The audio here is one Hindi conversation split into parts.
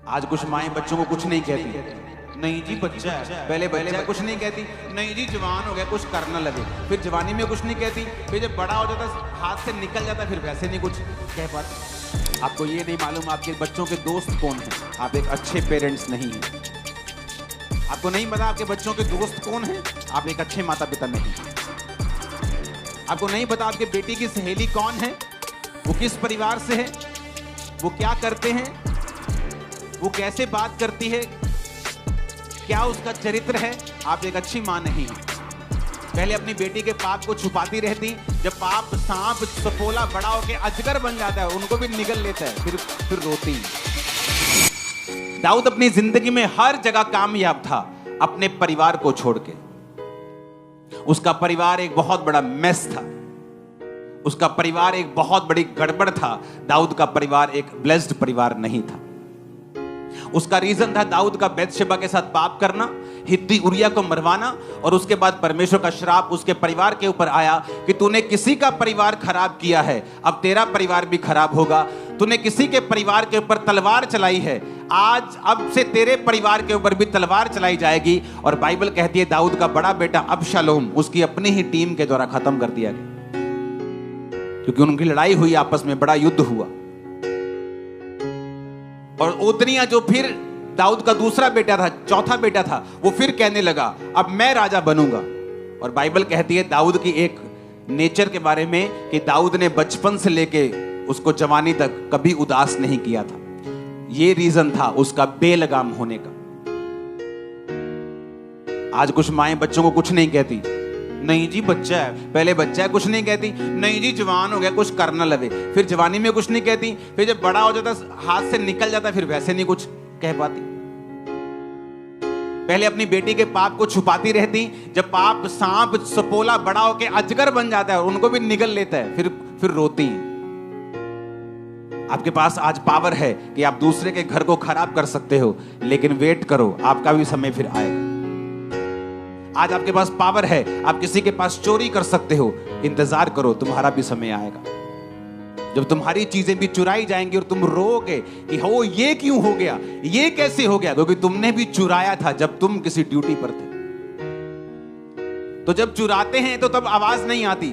आज कुछ माएँ बच्चों को कुछ नहीं कहती, नहीं जी बच्चा है, पहले बच्चा कुछ नहीं कहती, नहीं जी जवान हो गया कुछ करना लगे, फिर जवानी में कुछ नहीं कहती, फिर जब बड़ा हो जाता हाथ से निकल जाता फिर वैसे नहीं कुछ कह पाते। आपको ये नहीं मालूम आपके बच्चों के दोस्त कौन हैं, आप एक अच्छे पेरेंट्स नहीं हैं। आपको नहीं पता आपके बच्चों के दोस्त कौन हैं, आप एक अच्छे माता पिता नहीं हैं। आपको नहीं पता आपके बेटी की सहेली कौन है, वो किस परिवार से है, वो क्या करते हैं, वो कैसे बात करती है, क्या उसका चरित्र है, आप एक अच्छी मां नहीं हैं। पहले अपनी बेटी के पाप को छुपाती रहती, जब पाप सांप सपोला बड़ा होके अजगर बन जाता है उनको भी निगल लेता है, फिर रोती। दाऊद अपनी जिंदगी में हर जगह कामयाब था अपने परिवार को छोड़ के। उसका परिवार एक बहुत बड़ा मेस था, उसका परिवार एक बहुत बड़ी गड़बड़ था। दाऊद का परिवार एक ब्लेस्ड परिवार नहीं था। उसका रीजन था दाऊद का बैतशेबा के साथ पाप करना, हित्ती उरिया को मरवाना, और उसके बाद परमेश्वर का श्राप उसके परिवार के ऊपर आया कि तूने किसी का परिवार खराब किया है, अब तेरा परिवार भी खराब होगा। तूने किसी के परिवार के ऊपर तलवार चलाई है, आज अब से तेरे परिवार के ऊपर भी तलवार चलाई जाएगी। और बाइबल कहती है दाऊद का बड़ा बेटा अबशालोम उसकी अपनी ही टीम के द्वारा खत्म कर दिया गया, क्योंकि उनकी लड़ाई हुई, आपस में बड़ा युद्ध हुआ। और ओतनिया जो फिर दाऊद का दूसरा बेटा था, चौथा बेटा था, वो फिर कहने लगा अब मैं राजा बनूंगा। और बाइबल कहती है दाऊद की एक नेचर के बारे में कि दाऊद ने बचपन से लेके उसको जवानी तक कभी उदास नहीं किया था। ये रीजन था उसका बेलगाम होने का। आज कुछ माएं बच्चों को कुछ नहीं कहती, नहीं जी बच्चा है, पहले बच्चा है कुछ नहीं कहती, नहीं जी जवान हो गया कुछ करना लगे, फिर जवानी में कुछ नहीं कहती, फिर जब बड़ा हो जाता हाथ से निकल जाता फिर वैसे नहीं कुछ कह पाती। पहले अपनी बेटी के पाप को छुपाती रहती, जब पाप सांप सपोला बड़ा होके अजगर बन जाता है और उनको भी निगल लेता है, फिर रोती। आपके पास आज पावर है कि आप दूसरे के घर को खराब कर सकते हो, लेकिन वेट करो आपका भी समय फिर आएगा। आज आपके पास पावर है, आप किसी के पास चोरी कर सकते हो, इंतजार करो तुम्हारा भी समय आएगा जब तुम्हारी चीजें भी चुराई जाएंगी और तुम रोगे कि हो ये क्यों हो गया, ये कैसे हो गया, क्योंकि तुमने भी चुराया था जब तुम किसी ड्यूटी पर थे। तो जब चुराते हैं तो तब आवाज नहीं आती,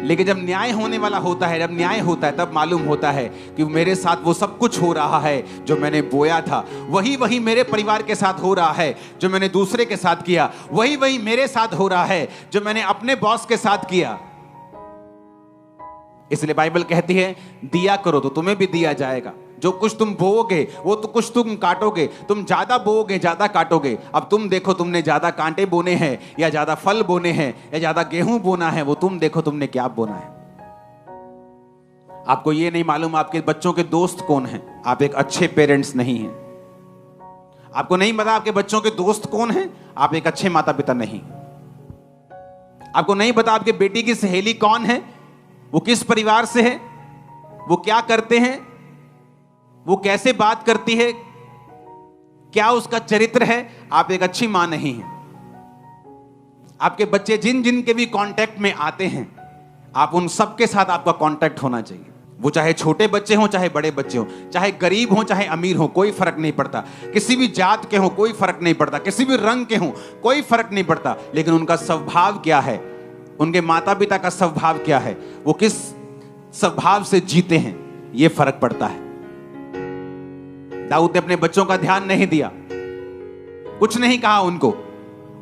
लेकिन जब न्याय होने वाला होता है, जब न्याय होता है तब मालूम होता है कि मेरे साथ वो सब कुछ हो रहा है जो मैंने बोया था, वही मेरे परिवार के साथ हो रहा है जो मैंने दूसरे के साथ किया, वही मेरे साथ हो रहा है जो मैंने अपने बॉस के साथ किया। इसलिए बाइबल कहती है दिया करो तो तुम्हें भी दिया जाएगा, जो कुछ तुम बोओगे वो तो कुछ तुम काटोगे, तुम ज्यादा बोओगे ज्यादा काटोगे। अब तुम देखो तुमने ज्यादा कांटे बोने हैं या ज्यादा फल बोने हैं या ज्यादा गेहूं बोना है, वो तुम देखो तुमने क्या बोना है। आपको ये नहीं मालूम आपके बच्चों के दोस्त कौन हैं, आप एक अच्छे पेरेंट्स नहीं हैं। आपको नहीं पता आपके बच्चों के दोस्त कौन हैं, आप एक अच्छे माता पिता नहीं। आपको नहीं पता आपके बेटी की सहेली कौन है, वो किस परिवार से है, वो क्या करते हैं, वो कैसे बात करती है, क्या उसका चरित्र है, आप एक अच्छी मां नहीं हैं। आपके बच्चे जिन जिन के भी कांटेक्ट में आते हैं, आप उन सब के साथ आपका कांटेक्ट होना चाहिए। वो चाहे छोटे बच्चे हों चाहे बड़े बच्चे हों, चाहे गरीब हों चाहे अमीर हों, कोई फर्क नहीं पड़ता, किसी भी जात के हों कोई फर्क नहीं पड़ता, किसी भी रंग के हों कोई फर्क नहीं पड़ता, लेकिन उनका स्वभाव क्या है, उनके माता पिता का स्वभाव क्या है, वो किस स्वभाव से जीते हैं, ये फर्क पड़ता है। दाऊद ने अपने बच्चों का ध्यान नहीं दिया, कुछ नहीं कहा उनको,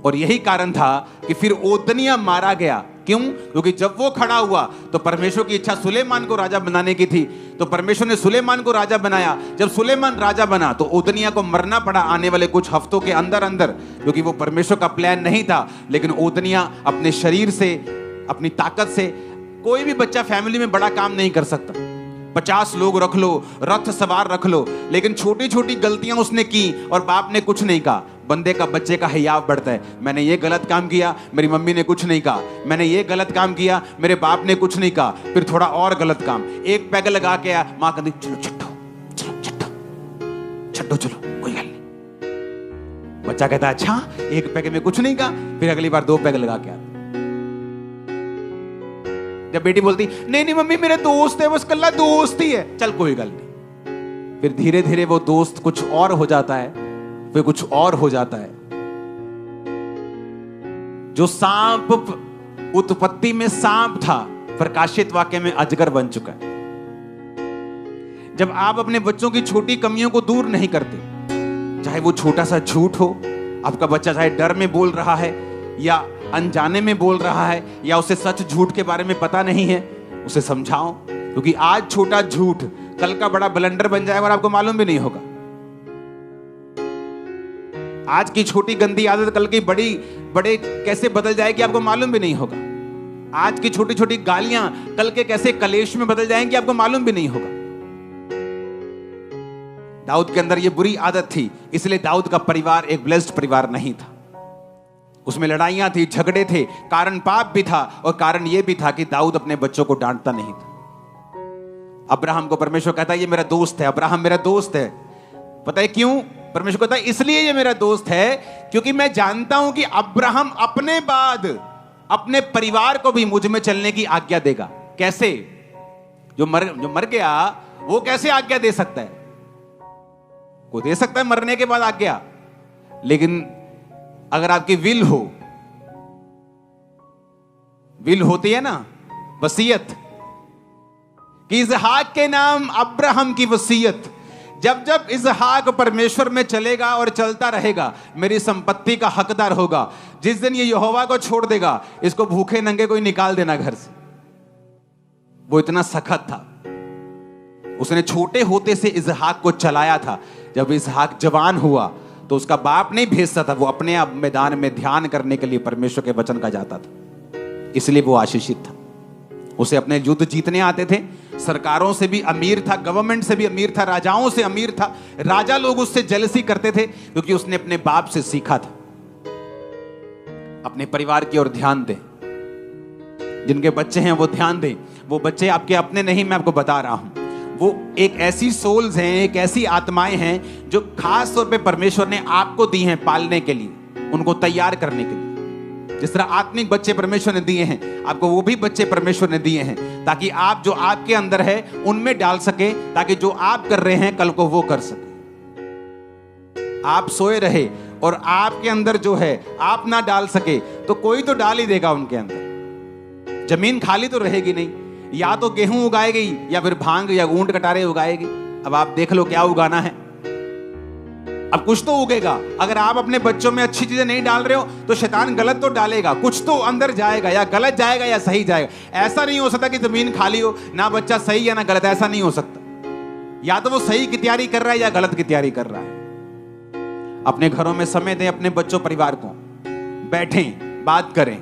और यही कारण था कि फिर ओतनिया मारा गया। क्यों? क्योंकि जब वो खड़ा हुआ तो परमेश्वर की इच्छा सुलेमान को राजा बनाने की थी, तो परमेश्वर ने सुलेमान को राजा बनाया। जब सुलेमान राजा बना तो ओतनिया को मरना पड़ा आने वाले कुछ हफ्तों के अंदर अंदर, क्योंकि वो परमेश्वर का प्लान नहीं था। लेकिन ओतनिया अपने शरीर से, अपनी ताकत से, कोई भी बच्चा फैमिली में बड़ा काम नहीं कर सकता, 50 लोग रख लो, रथ सवार रख लो, लेकिन छोटी छोटी गलतियां उसने की और बाप ने कुछ नहीं कहा। बंदे का, बच्चे का हियाव बढ़ता है, मैंने ये गलत काम किया, मेरी मम्मी ने कुछ नहीं कहा, मैंने ये गलत काम किया, मेरे बाप ने कुछ नहीं कहा, फिर थोड़ा और गलत काम, एक पैग लगा के आया, मां कहती चलो छट्टो चलो छट्टो छट्टो चलो कोई गल नहीं। बच्चा कहता अच्छा एक पैग में कुछ नहीं कहा, फिर अगली बार 2 पैग लगा के आता। जब बेटी बोलती नहीं नहीं मम्मी मेरे दोस्त है, बस कल्ला दोस्त ही है, चल कोई गल नहीं, फिर धीरे धीरे वो दोस्त कुछ और हो जाता है, फिर कुछ और हो जाता है। जो सांप उत्पत्ति में सांप था, प्रकाशित वाक्य में अजगर बन चुका है। जब आप अपने बच्चों की छोटी कमियों को दूर नहीं करते, चाहे वो छोटा सा झूठ हो, आपका बच्चा चाहे डर में बोल रहा है या अनजाने में बोल रहा है या उसे सच झूठ के बारे में पता नहीं है, उसे समझाओ, क्योंकि आज छोटा झूठ कल का बड़ा ब्लंडर बन जाएगा और आपको मालूम भी नहीं होगा। आज की छोटी गंदी आदत कल की बड़े कैसे बदल जाएगी आपको मालूम भी नहीं होगा। आज की छोटी छोटी गालियां कल के कैसे कलेश में बदल जाएंगी आपको मालूम भी नहीं होगा। दाऊद के अंदर ये बुरी आदत थी, इसलिए दाऊद का परिवार एक ब्लेस्ड परिवार नहीं था। उसमें लड़ाइयां थी, झगड़े थे, कारण पाप भी था और कारण यह भी था कि दाऊद अपने बच्चों को डांटता नहीं था। अब्राहम को परमेश्वर कहता है ये मेरा दोस्त है, अब्राहम मेरा दोस्त है। पता है क्यों? परमेश्वर कहता है इसलिए ये मेरा दोस्त है क्योंकि मैं जानता हूं कि अब्राहम अपने बाद अपने परिवार को भी मुझ में चलने की आज्ञा देगा। कैसे? जो मर गया वो कैसे आज्ञा दे सकता है? वो दे सकता है मरने के बाद आज्ञा, लेकिन अगर आपकी विल होती है ना, वसीयत, कि इसहाक के नाम अब्राहम की वसीयत, जब जब इसहाक परमेश्वर में चलेगा और चलता रहेगा, मेरी संपत्ति का हकदार होगा। जिस दिन ये यहोवा को छोड़ देगा, इसको भूखे नंगे कोई निकाल देना घर से। वो इतना सख्त था। उसने छोटे होते से इसहाक को चलाया था। जब इसहाक जवान हुआ तो उसका बाप नहीं भेजता था, वो अपने आप मैदान में ध्यान करने के लिए परमेश्वर के वचन का जाता था, इसलिए वो आशीषित था। उसे अपने युद्ध जीतने आते थे, सरकारों से भी अमीर था, गवर्नमेंट से भी अमीर था, राजाओं से अमीर था। राजा लोग उससे जेलसी करते थे क्योंकि उसने अपने बाप से सीखा था। अपने परिवार की ओर ध्यान दें। जिनके बच्चे हैं वो ध्यान दें। वो बच्चे आपके अपने नहीं, मैं आपको बता रहा हूं, वो एक ऐसी सोल्स हैं, एक ऐसी आत्माएं हैं जो खास तौर पे परमेश्वर ने आपको दी हैं पालने के लिए, उनको तैयार करने के लिए। जिस तरह आत्मिक बच्चे परमेश्वर ने दिए हैं, आपको वो भी बच्चे परमेश्वर ने दिए हैं ताकि आप जो आपके अंदर है उनमें डाल सके, ताकि जो आप कर रहे हैं कल को वो कर सके। आप सोए रहे और आपके अंदर जो है आप ना डाल सके तो कोई तो डाल ही देगा उनके अंदर। जमीन खाली तो रहेगी नहीं, या तो गेहूं उगाएगी या फिर भांग या ऊंट कटारे उगाएगी। अब आप देख लो क्या उगाना है। अब कुछ तो उगेगा। अगर आप अपने बच्चों में अच्छी चीजें नहीं डाल रहे हो तो शैतान गलत तो डालेगा, कुछ तो अंदर जाएगा, या गलत जाएगा या सही जाएगा। ऐसा नहीं हो सकता कि जमीन खाली हो, ना बच्चा सही या ना गलत, ऐसा नहीं हो सकता। या तो वो सही की तैयारी कर रहा है या गलत की तैयारी कर रहा है। अपने घरों में समय दें अपने बच्चों परिवार को, बैठें, बात करें,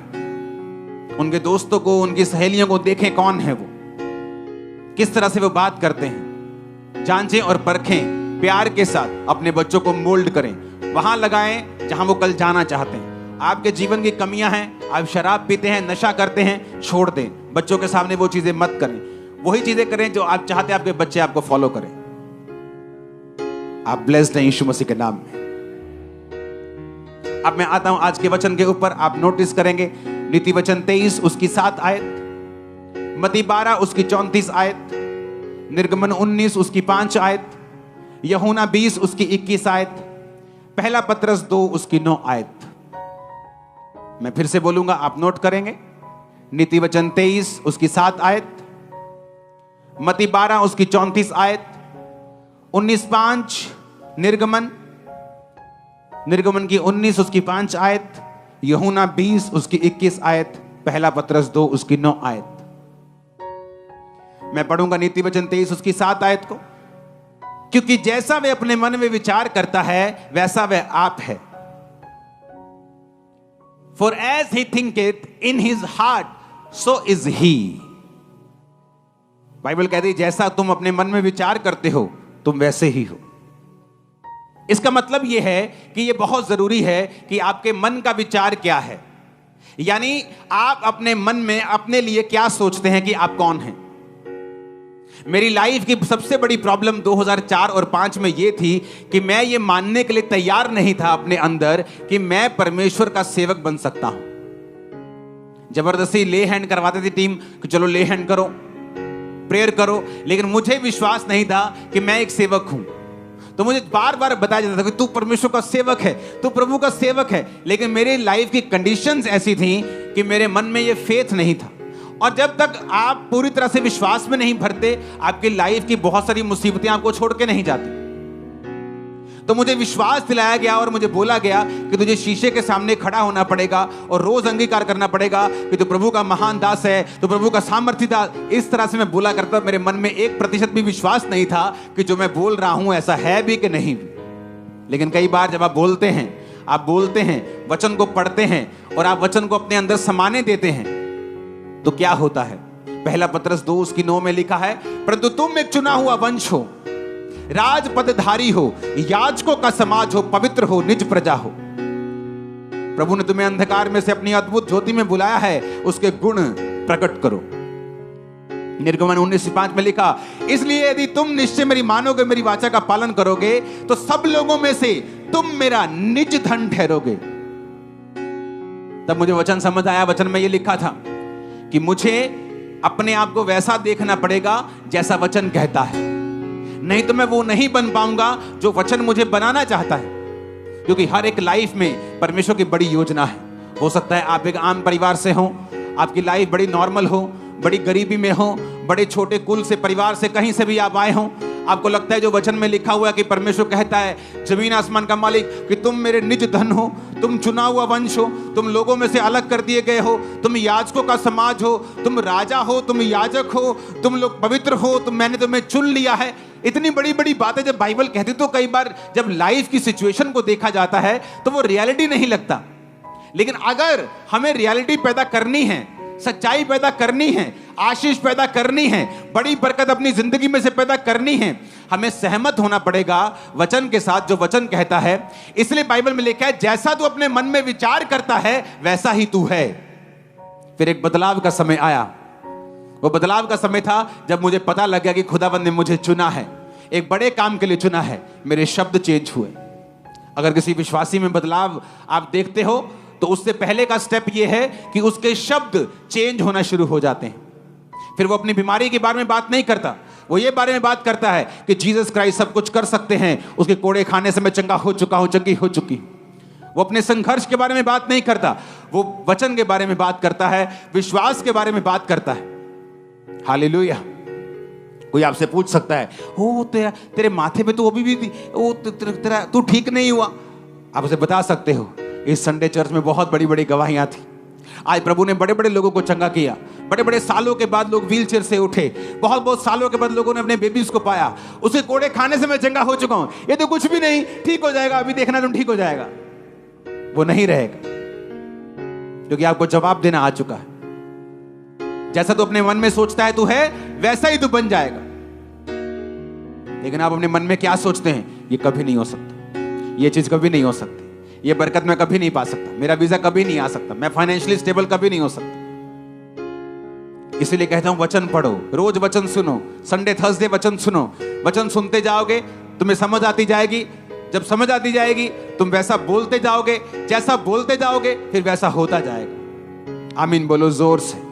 उनके दोस्तों को, उनकी सहेलियों को देखें कौन है वो, किस तरह से वो बात करते हैं, जांचें और परखें। प्यार के साथ अपने बच्चों को मोल्ड करें, वहां लगाएं जहां वो कल जाना चाहते हैं। आपके जीवन की कमियां हैं, आप शराब पीते हैं, नशा करते हैं, छोड़ दें। बच्चों के सामने वो चीजें मत करें। वही चीजें करें जो आप चाहते हैं आपके बच्चे आपको फॉलो करें। आप ब्लेस्ड हैं यीशु मसीह के नाम में। अब मैं आता हूं आज के वचन के ऊपर। आप नोटिस करेंगे नीति वचन 23 उसकी 7 आयत, मत्ती 12 उसकी 34 आयत, निर्गमन 19 उसकी 5 आयत, यूहन्ना 20 उसकी 21 आयत, पहला पत्रस 2 उसकी 9 आयत। मैं फिर से बोलूंगा, आप नोट करेंगे। नीति वचन 23 उसकी 7 आयत, मत्ती 12 उसकी 34 आयत, 19:5 निर्गमन की 19 उसकी 5 आयत, यूहन्ना 20 उसकी 21 आयत, पहला पत्रस 2 उसकी 9 आयत। मैं पढ़ूंगा नीति वचन 23 उसकी 7 आयत को। क्योंकि जैसा वह अपने मन में विचार करता है वैसा वह आप है। For as he thinketh in his heart, so is he. Bible कहती है जैसा तुम अपने मन में विचार करते हो तुम वैसे ही हो। इसका मतलब यह है कि यह बहुत जरूरी है कि आपके मन का विचार क्या है, यानी आप अपने मन में अपने लिए क्या सोचते हैं कि आप कौन हैं। मेरी लाइफ की सबसे बड़ी प्रॉब्लम 2004 और 5 में यह थी कि मैं ये मानने के लिए तैयार नहीं था अपने अंदर कि मैं परमेश्वर का सेवक बन सकता हूं। जबरदस्ती ले हैंड करवाती थी टीम कि चलो ले हैंड करो, प्रेयर करो, लेकिन मुझे विश्वास नहीं था कि मैं एक सेवक हूं। तो मुझे बार बार बताया जाता था कि तू परमेश्वर का सेवक है, तू प्रभु का सेवक है, लेकिन मेरी लाइफ की कंडीशंस ऐसी थी कि मेरे मन में ये फेथ नहीं था। और जब तक आप पूरी तरह से विश्वास में नहीं भरते, आपकी लाइफ की बहुत सारी मुसीबतें आपको छोड़ के नहीं जाती। तो मुझे विश्वास दिलाया गया और मुझे बोला गया कि तुझे शीशे के सामने खड़ा होना पड़ेगा और रोज अंगीकार करना पड़ेगा कि तू प्रभु का महान दास है, तू प्रभु का सामर्थी दास। इस तरह से मैं बोला करता, मेरे मन में 1% भी विश्वास नहीं था कि जो मैं बोल रहा हूं ऐसा है भी कि नहीं भी। लेकिन कई बार जब आप बोलते हैं, वचन को पढ़ते हैं और आप वचन को अपने अंदर समाने देते हैं, तो क्या होता है? पहला पत्रस 2:9 में लिखा है, परंतु तुम एक चुना हुआ वंश हो, राज पदधारी हो, याजकों का समाज हो, पवित्र हो, निज प्रजा हो। प्रभु ने तुम्हें अंधकार में से अपनी अद्भुत ज्योति में बुलाया है, उसके गुण प्रकट करो। निर्गमन 19:5 में लिखा, इसलिए यदि तुम निश्चय मेरी मानोगे, मेरी वाचा का पालन करोगे, तो सब लोगों में से तुम मेरा निज धन ठहरोगे। तब मुझे वचन समझ आया। वचन में यह लिखा था कि मुझे अपने आप को वैसा देखना पड़ेगा जैसा वचन कहता है, नहीं तो मैं वो नहीं बन पाऊंगा जो वचन मुझे बनाना चाहता है। क्योंकि हर एक लाइफ में परमेश्वर की बड़ी योजना है। हो सकता है आप एक आम परिवार से हो, आपकी लाइफ बड़ी नॉर्मल हो, बड़ी गरीबी में हो, बड़े छोटे कुल से परिवार से कहीं से भी आप आए हो। आपको लगता है जो वचन में लिखा हुआ है कि परमेश्वर कहता है, जमीन आसमान का मालिक, कि तुम मेरे निज धन हो, तुम चुना हुआ वंश हो, तुम लोगों में से अलग कर दिए गए हो, तुम याजकों का समाज हो, तुम राजा हो, तुम याजक हो, तुम लोग पवित्र हो, मैंने तुम्हें चुन लिया है। इतनी बड़ी बड़ी बातें जब बाइबल कहती, तो कई बार जब लाइफ की सिचुएशन को देखा जाता है तो वो रियलिटी नहीं लगता। लेकिन अगर हमें रियलिटी पैदा करनी है, सच्चाई पैदा करनी है, आशीष पैदा करनी है, बड़ी बरकत अपनी जिंदगी में से पैदा करनी है, हमें सहमत होना पड़ेगा वचन के साथ, जो वचन कहता है। इसलिए बाइबल में लिखा है, जैसा तू अपने मन में विचार करता है वैसा ही तू है। फिर एक बदलाव का समय आया। वो बदलाव का समय था जब मुझे पता लग गया कि खुदावंद ने मुझे चुना है, एक बड़े काम के लिए चुना है। मेरे शब्द चेंज हुए। अगर किसी विश्वासी में बदलाव आप देखते हो, तो उससे पहले का स्टेप यह है कि उसके शब्द चेंज होना शुरू हो जाते हैं। फिर वो अपनी बीमारी के बारे में बात नहीं करता, वो ये बारे में बात करता है कि जीसस क्राइस्ट सब कुछ कर सकते हैं, उसके कोड़े खाने से मैं चंगा हो चुका हूं, चंगी हो चुकी। वो अपने संघर्ष के बारे में बात नहीं करता, वो वचन के बारे में बात करता है, विश्वास के बारे में बात करता है। हालेलुया। कोई आपसे पूछ सकता है, ओ तेरे माथे पे तो अभी भी तेरा तू ठीक नहीं हुआ। आप उसे बता सकते हो, इस संडे चर्च में बहुत बड़ी बड़ी गवाहियां थी। आज प्रभु ने बड़े बड़े लोगों को चंगा किया। बड़े बड़े सालों के बाद लोग व्हील चेयर से उठे, बहुत बहुत सालों के बाद लोगों ने अपने बेबीज को पाया। उसके कोड़े खाने से मैं चंगा हो चुका हूं, ये तो कुछ भी नहीं, ठीक हो जाएगा, अभी देखना तुम ठीक हो जाएगा। वो नहीं रहेगा, क्योंकि आपको जवाब देना आ चुका है। जैसा तू अपने मन में सोचता है तू है, वैसा ही तू बन जाएगा। लेकिन आप अपने मन में क्या सोचते हैं? ये कभी नहीं हो सकता, ये चीज कभी नहीं हो सकती, ये बरकत मैं कभी नहीं पा सकता, मेरा वीजा कभी नहीं आ सकता, मैं फाइनेंशियली स्टेबल कभी नहीं हो सकता। इसीलिए कहता हूं, वचन पढ़ो, रोज वचन सुनो, संडे थर्सडे वचन सुनो। वचन सुनते जाओगे, तुम्हें समझ आती जाएगी। जब समझ आती जाएगी, तुम वैसा बोलते जाओगे, जैसा बोलते जाओगे फिर वैसा होता जाएगा। आमीन बोलो जोर से।